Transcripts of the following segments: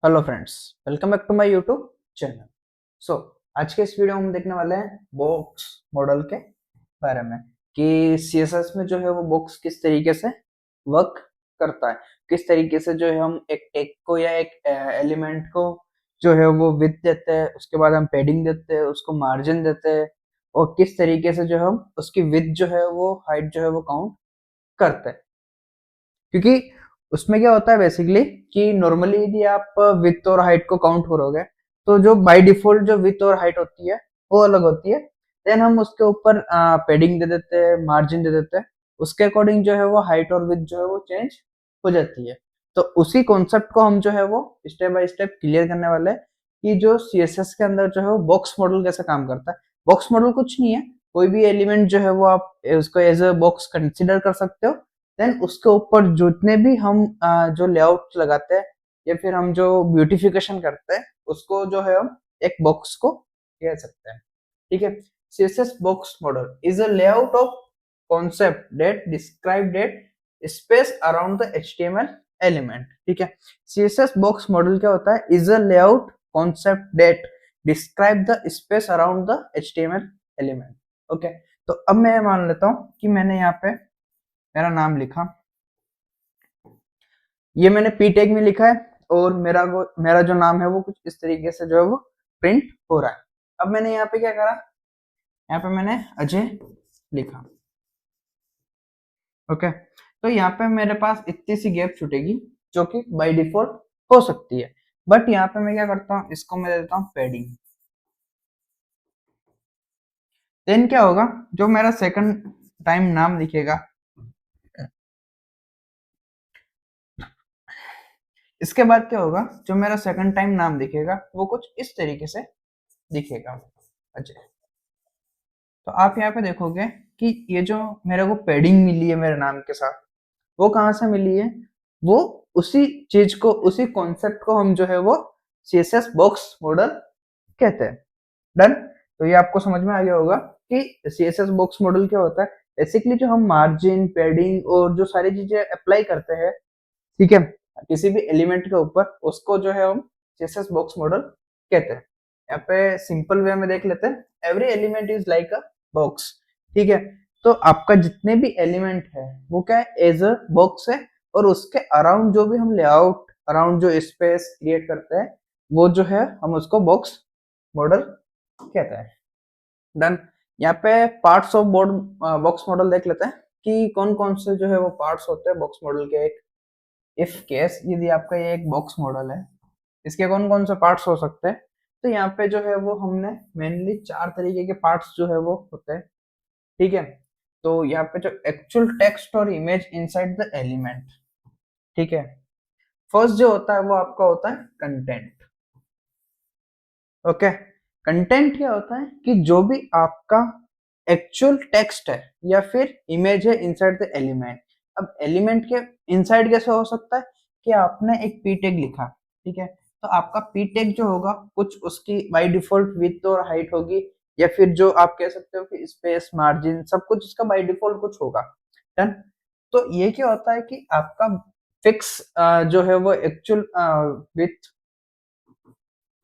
Hello friends, welcome back to my YouTube channel. So आज के इस वीडियो में हम देखने वाले हैं बॉक्स मॉडल के बारे में कि सीएसएस में जो है वो बॉक्स किस तरीके से वर्क करता है, किस तरीके से जो है हम एक टेग को या एक एलिमेंट को जो है वो विड्थ देते हैं, उसके बाद हम पैडिंग देते हैं, उसको मार्जिन देते हैं और किस तरीके से जो हम उसकी विड्थ जो है वो हाइट जो है वो काउंट करते हैं। क्योंकि उसमें क्या होता है बेसिकली कि नॉर्मली यदि आप विड्थ और हाइट को काउंट करोगे तो जो बाय डिफॉल्ट जो विड्थ और हाइट होती है वो अलग होती है। देन हम उसके ऊपर पैडिंग दे देते हैं, मार्जिन दे देते हैं, उसके अकॉर्डिंग जो है वो हाइट और विड्थ जो है वो चेंज हो जाती है। तो उसी कॉन्सेप्ट को हम जो है वो स्टेप बाय स्टेप क्लियर करने वाले हैं कि जो सीएसएस के अंदर जो है वो बॉक्स मॉडल कैसे काम करता है। बॉक्स मॉडल कुछ नहीं है, कोई भी एलिमेंट जो है वो आप उसको एज अ बॉक्स कंसिडर कर सकते हो। देन उसके ऊपर जितने भी हम जो लेआउट लगाते हैं या फिर हम जो ब्यूटिफिकेशन करते हैं उसको जो है हम एक बॉक्स को कह सकते हैं। ठीक है। CSS box model is a layout of concept that describe that space around the HTML element. ठीक है। सीएसएस बॉक्स मॉडल क्या होता है? Is a layout concept that describe the space around the HTML element. Okay. तो अब मैं मान लेता हूं कि मैंने यहाँ पे मेरा नाम लिखा, ये मैंने पी टैग में लिखा है और मेरा जो नाम है वो कुछ इस तरीके से जो है वो प्रिंट हो रहा है। अब मैंने यहाँ पे क्या करा, यहाँ पे मैंने अजय लिखा। ओके। तो यहाँ पे मेरे पास इतनी सी गैप छूटेगी जो कि बाय डिफॉल्ट हो सकती है, बट यहाँ पे मैं क्या करता हूँ, इसको मैं दे देता हूँ पैडिंग। देन क्या होगा, जो मेरा सेकंड टाइम नाम लिखेगा इसके बाद क्या होगा, जो मेरा सेकंड टाइम नाम दिखेगा वो कुछ इस तरीके से दिखेगा, अजय। तो आप यहाँ पे देखोगे कि ये जो मेरे को पैडिंग मिली है मेरे नाम के साथ, वो कहाँ से मिली है? वो उसी चीज को, उसी कॉन्सेप्ट को हम जो है वो सीएसएस बॉक्स मॉडल कहते हैं। डन। तो ये आपको समझ में आ गया होगा कि सीएसएस बॉक्स मॉडल क्या होता है। बेसिकली जो हम मार्जिन, पैडिंग और जो सारी चीजें अप्लाई करते हैं, ठीक है, किसी भी एलिमेंट के ऊपर, उसको जो है हम सीएसएस बॉक्स मॉडल कहते हैं। यहाँ पे सिंपल वे में देख लेते हैं, every element is like a box. ठीक है। तो आपका जितने भी एलिमेंट है वो क्या है, एज अ बॉक्स है, और उसके अराउंड जो भी हम लेआउट, अराउंड जो स्पेस क्रिएट करते हैं वो जो है हम उसको बॉक्स मॉडल कहते हैं। डन। यहाँ पे parts of board box model देख लेते हैं कि कौन कौन से जो है वो पार्ट्स होते हैं बॉक्स मॉडल के। एक इफ केस यदि आपका ये एक बॉक्स मॉडल है, इसके कौन कौन से पार्ट्स हो सकते हैं? तो यहाँ पे जो है वो हमने मेनली चार तरीके के पार्ट्स जो है वो होते हैं। ठीक है। तो यहाँ पे जो एक्चुअल टेक्स्ट और इमेज इनसाइड द एलिमेंट, ठीक है, फर्स्ट जो होता है वो आपका होता है कंटेंट। ओके। कंटेंट क्या होता है कि जो भी आपका एक्चुअल टेक्स्ट है या फिर इमेज है इनसाइड द एलिमेंट। अब एलिमेंट के इनसाइड कैसे हो सकता है कि आपने एक पी टैग लिखा, ठीक है, तो आपका पी टैग जो होगा कुछ उसकी बाय डिफॉल्ट विड्थ और हाइट होगी, या फिर जो आप कह सकते हो कि स्पेस, मार्जिन, सब कुछ इसका बाय डिफॉल्ट कुछ होगा। डन। तो ये क्या होता है कि आपका फिक्स जो है वो एक्चुअल विड्थ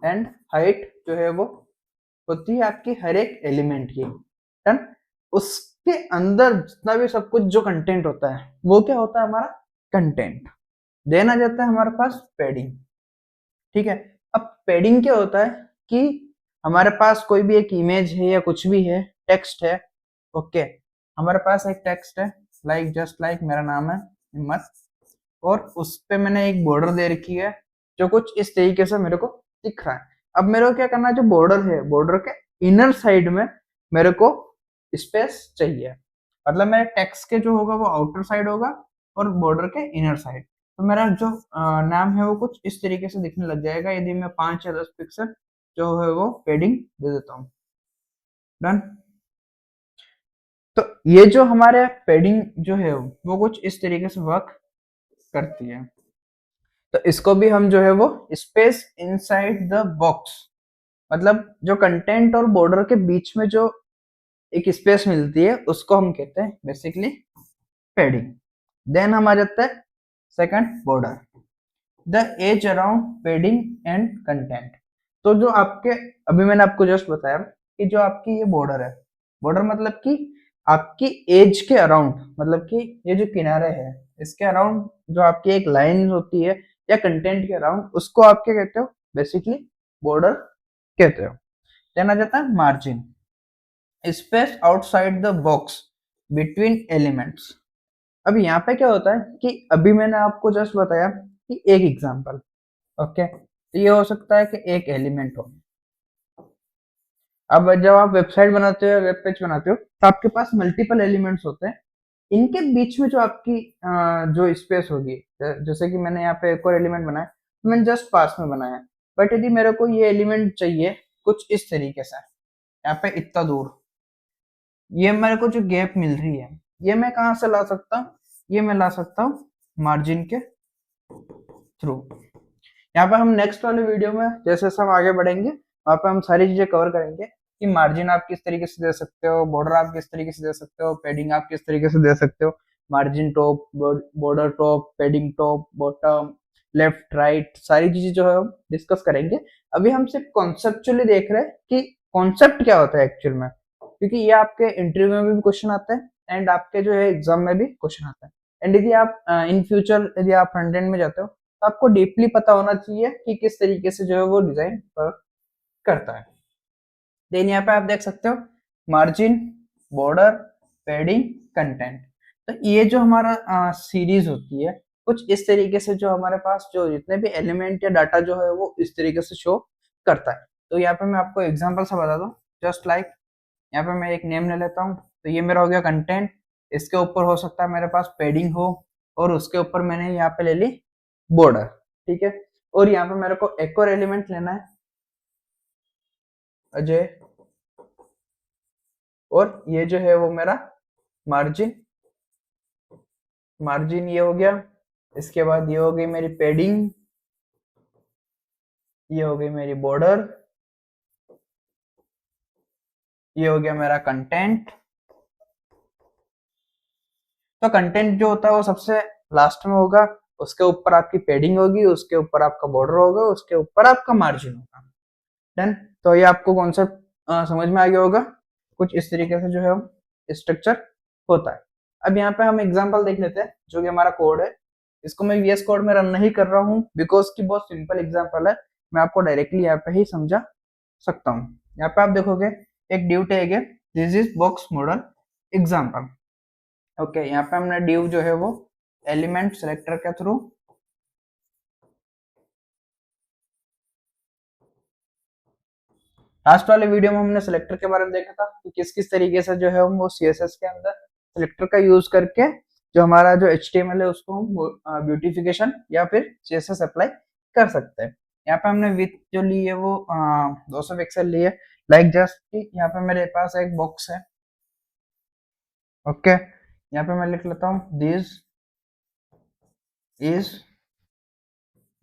एंड हाइट जो है वो होती है आपकी हर एक एलिमेंट की। डन। उसके अंदर जितना भी सब कुछ जो कंटेंट होता है वो क्या होता है, हमारा कंटेंट। देन आ जाता है हमारे पास पैडिंग। ठीक है। अब पैडिंग क्या होता है कि हमारे पास कोई भी एक इमेज है या कुछ भी है, टेक्स्ट है। ओके। हमारे पास एक टेक्स्ट है, लाइक जस्ट लाइक मेरा नाम है हिम्मत, और उस पे मैंने एक बॉर्डर दे रखी है जो कुछ इस तरीके से मेरे को दिख रहा है। अब मेरे को क्या करना है, जो बॉर्डर है, बॉर्डर के इनर साइड में मेरे को स्पेस चाहिए। मतलब मेरे टेक्स्ट के जो होगा वो आउटर साइड होगा और बॉर्डर के इनर साइड। तो मेरा जो नाम है वो कुछ इस तरीके से दिखने लग जाएगा यदि मैं 5 या 10 पिक्सल जो है वो पेडिंग दे देता हूँ। डन। तो ये जो हमारे पेडिंग जो है वो कुछ इस तरीके से वर्क करती है। तो इसको भी हम जो है वो स्पेस इनसाइड द बॉक्स, मतलब जो कंटेंट और बॉर्डर के बीच में जो एक स्पेस मिलती है उसको हम कहते हैं बेसिकली पैडिंग। देन हम आ जाते हैं second border. The edge around padding and content. तो जो आपके, अभी मैंने आपको जस्ट बताया कि जो आपकी ये बॉर्डर है, बॉर्डर मतलब कि आपकी एज के अराउंड, मतलब कि ये जो किनारे है इसके अराउंड जो आपकी एक लाइन होती है या कंटेंट के अराउंड, उसको आप क्या कहते हो, बेसिकली बॉर्डर कहते हो। देन आ जाता है margin, space outside the box between elements. अब यहाँ पे क्या होता है कि अभी मैंने आपको जस्ट बताया कि एक एग्जांपल, ओके, तो ये हो सकता है कि एक एलिमेंट हो। अब जब आप वेबसाइट बनाते हो, वेब पेज बनाते हो, तो आपके पास मल्टीपल एलिमेंट्स होते हैं। इनके बीच में जो आपकी जो स्पेस होगी, जैसे कि मैंने यहाँ पे एक और एलिमेंट बनाया, मैंने जस्ट पास में बनाया, बट यदि मेरे को ये एलिमेंट चाहिए कुछ इस तरीके से, यहाँ पे इतना दूर, ये मेरे को जो गैप मिल रही है, ये मैं कहाँ से ला सकता हूँ, ये मैं ला सकता हूँ मार्जिन के थ्रू। यहाँ पे हम नेक्स्ट वाले वीडियो में जैसे हम आगे बढ़ेंगे, वहाँ पे हम सारी चीजें कवर करेंगे कि मार्जिन आप किस तरीके से दे सकते हो, बॉर्डर आप किस तरीके से दे सकते हो, पेडिंग आप किस तरीके से दे सकते हो, margin top, border top, पेडिंग top, bottom, left right, सारी चीजें जो है हम डिस्कस करेंगे। अभी हम सिर्फ कॉन्सेप्चुअली देख रहे हैं कि कॉन्सेप्ट क्या होता है एक्चुअल में, क्योंकि ये आपके इंटरव्यू में भी क्वेश्चन आता है एंड आपके जो है एग्जाम में भी क्वेश्चन आता है। एंड यदि आप इन फ्यूचर यदि आप फ्रंट एंड में जाते हो, तो आपको डीपली पता होना चाहिए कि किस तरीके से जो है वो डिजाइन करता है। देन यहाँ पे आप देख सकते हो मार्जिन, बॉर्डर, पेडिंग, कंटेंट। तो ये जो हमारा सीरीज होती है, कुछ इस तरीके से जो हमारे पास जो जितने भी एलिमेंट या डाटा जो है वो इस तरीके से शो करता है। तो यहाँ पे मैं आपको एग्जांपल से बता दूं, जस्ट लाइक यहाँ पे मैं एक नेम ले लेता हूँ, तो ये मेरा हो गया कंटेंट। इसके ऊपर हो सकता है मेरे पास पेडिंग हो, और उसके ऊपर मैंने यहाँ पे ले ली बॉर्डर, ठीक है। और यहाँ पे मेरे को एक और एलिमेंट लेना है, अजय, और ये जो है वो मेरा मार्जिन, मार्जिन ये हो गया। इसके बाद ये हो गई मेरी पेडिंग, ये हो गई मेरी बॉर्डर, ये हो गया मेरा कंटेंट। तो कंटेंट जो होता है वो सबसे लास्ट में होगा, उसके ऊपर आपकी पेडिंग होगी, उसके ऊपर आपका बॉर्डर होगा, उसके ऊपर आपका मार्जिन होगा। डन। तो ये आपको कॉन्सेप्ट समझ में आ गया होगा। कुछ इस तरीके से जो है स्ट्रक्चर होता है। अब यहाँ पे हम एग्जांपल देख लेते हैं, जो कि हमारा कोड है। इसको मैं वीएस कोड में रन नहीं कर रहा हूँ बिकॉज की बहुत सिंपल एग्जांपल है, मैं आपको डायरेक्टली यहाँ पे ही समझा सकता हूँ। यहाँ पे आप देखोगे एक ड्यू टैग है, this is box model example. Okay, यहाँ पे हमने ड्यू जो है वो एलिमेंट सेलेक्टर के थ्रू लास्ट वाले वीडियो में हमने सिलेक्टर के बारे में देखा था कि किस किस तरीके से जो है हम वो सीएसएस के अंदर सिलेक्टर का यूज करके जो हमारा जो एचटीएमएल है उसको हम ब्यूटिफिकेशन या फिर सीएसएस अप्लाई कर सकते हैं। यहाँ पे हमने विथ जो ली है वो 200 पिक्सल ली है, लाइक जस्ट कि यहाँ पे मेरे पास एक बॉक्स है। ओके, यहाँ पे मैं लिख लेता हूँ दिस इज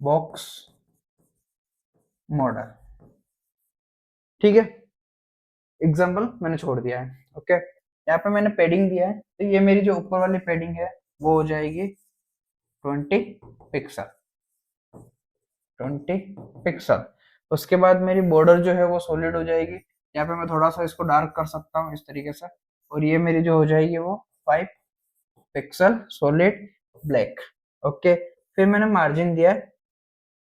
बॉक्स मॉडल, ठीक है। एग्जाम्पल मैंने छोड़ दिया है। ओके, यहाँ पे मैंने पेडिंग दिया है, तो ये मेरी जो ऊपर वाली पेडिंग है वो हो जाएगी 20 पिक्सल, 20 पिक्सल। उसके बाद मेरी बॉर्डर जो है वो सॉलिड हो जाएगी। यहाँ पे मैं थोड़ा सा इसको डार्क कर सकता हूँ इस तरीके से, और ये मेरी जो हो जाएगी वो 5 पिक्सल सॉलिड ब्लैक। ओके, फिर मैंने मार्जिन दिया है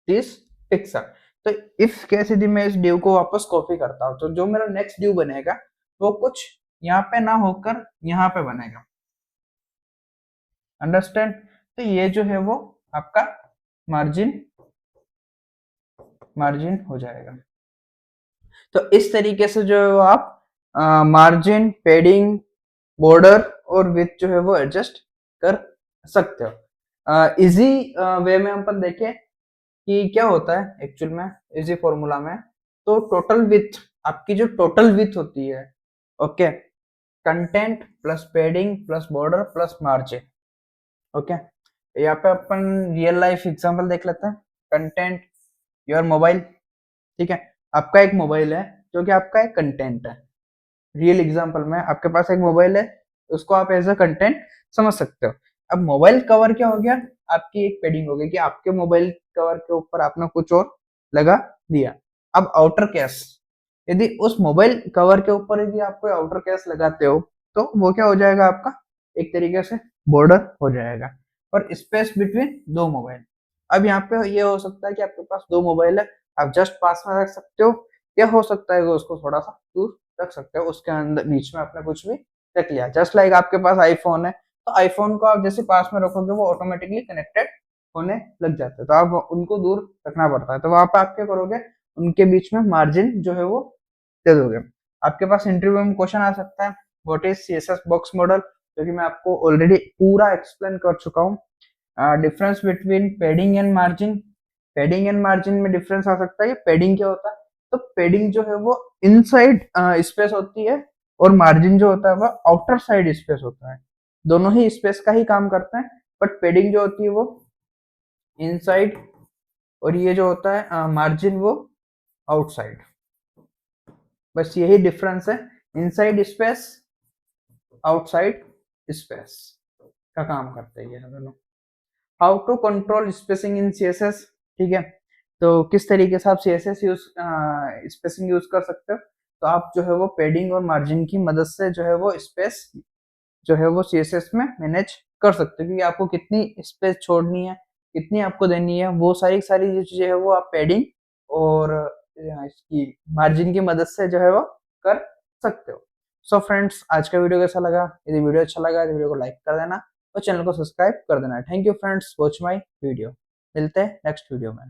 30 पिक्सल। तो इफ केस यदि मैं इस ड्यू को वापस कॉपी करता हूँ, तो जो मेरा नेक्स्ट ड्यू बनेगा वो कुछ यहाँ पे ना होकर यहाँ पे बनेगा। अंडरस्टैंड? तो ये जो है वो आपका मार्जिन, मार्जिन हो जाएगा। तो इस तरीके से जो है वो आप मार्जिन, पेडिंग, बॉर्डर और विथ जो है वो एडजस्ट कर सकते हो। इजी वे में हम अपन देखें कि क्या होता है एक्चुअल में, इजी फॉर्मूला में, तो टोटल विथ, आपकी जो टोटल विथ होती है, okay, content plus पेडिंग plus border plus margin. Okay, यहाँ पे अपन रियल लाइफ एग्जांपल देख लेते हैं। कंटेंट योर मोबाइल, ठीक है, आपका एक मोबाइल है जो कि आपका एक कंटेंट है। रियल एग्जांपल में आपके पास एक मोबाइल है, उसको आप एज अ कंटेंट समझ सकते हो। अब मोबाइल कवर क्या हो गया, आपकी एक पेडिंग हो गई कि आपके मोबाइल कवर के ऊपर आपने कुछ और लगा दिया। अब आउटर केस, यदि उस मोबाइल कवर के ऊपर यदि आप कोई आउटर केस लगाते हो तो वो क्या हो जाएगा, आपका एक तरीके से बॉर्डर हो जाएगा और स्पेस बिटवीन दो मोबाइल। अब यहाँ पे ये हो सकता है कि आपके पास दो मोबाइल है, आप जस्ट पास में रख सकते हो, या हो सकता है कि उसको थोड़ा सा दूर रख सकते हो, उसके अंदर बीच में आपने कुछ भी रख लिया। जस्ट लाइक आपके पास आईफोन है, तो आईफोन को आप जैसे पास में रखोगे वो ऑटोमेटिकली कनेक्टेड होने लग जाते हैं, तो आप उनको दूर रखना पड़ता है। तो वहां पे आप क्या करोगे, उनके बीच में मार्जिन जो है वो दे दोगे। आपके पास इंटरव्यू में क्वेश्चन आ सकता है what is CSS box model, जो कि मैं आपको ऑलरेडी पूरा एक्सप्लेन कर चुका हूँ। Difference between पेडिंग and margin, पेडिंग and margin में डिफरेंस आ सकता है। पेडिंग क्या होता है, तो पेडिंग जो है वो इनसाइड स्पेस होती है और मार्जिन जो होता है वो आउटर साइड स्पेस होता है। दोनों ही स्पेस का ही काम करते हैं, बट पेडिंग जो होती है वो इनसाइड और ये जो होता है मार्जिन वो आउटसाइड। बस यही डिफरेंस है, इनसाइड स्पेस आउटसाइड स्पेस का काम करते हैं ये दोनों। How to control spacing in CSS, ठीक है, तो किस तरीके से आप सीएसएस यूज स्पेसिंग यूज कर सकते हो, तो आप जो है वो पेडिंग और मार्जिन की मदद से जो है वो स्पेस जो है वो सीएसएस में मैनेज कर सकते हो, क्योंकि आपको कितनी स्पेस छोड़नी है, कितनी आपको देनी है, वो सारी सारी जो चीजें है वो आप पेडिंग और इसकी मार्जिन की मदद से जो है वो कर सकते हो। सो फ्रेंड्स, आज का वीडियो कैसा लगा, यदि वीडियो अच्छा लगा तो वीडियो को लाइक कर देना और चैनल को सब्सक्राइब कर देना। Thank you friends, watch my video. मिलते हैं नेक्स्ट वीडियो में।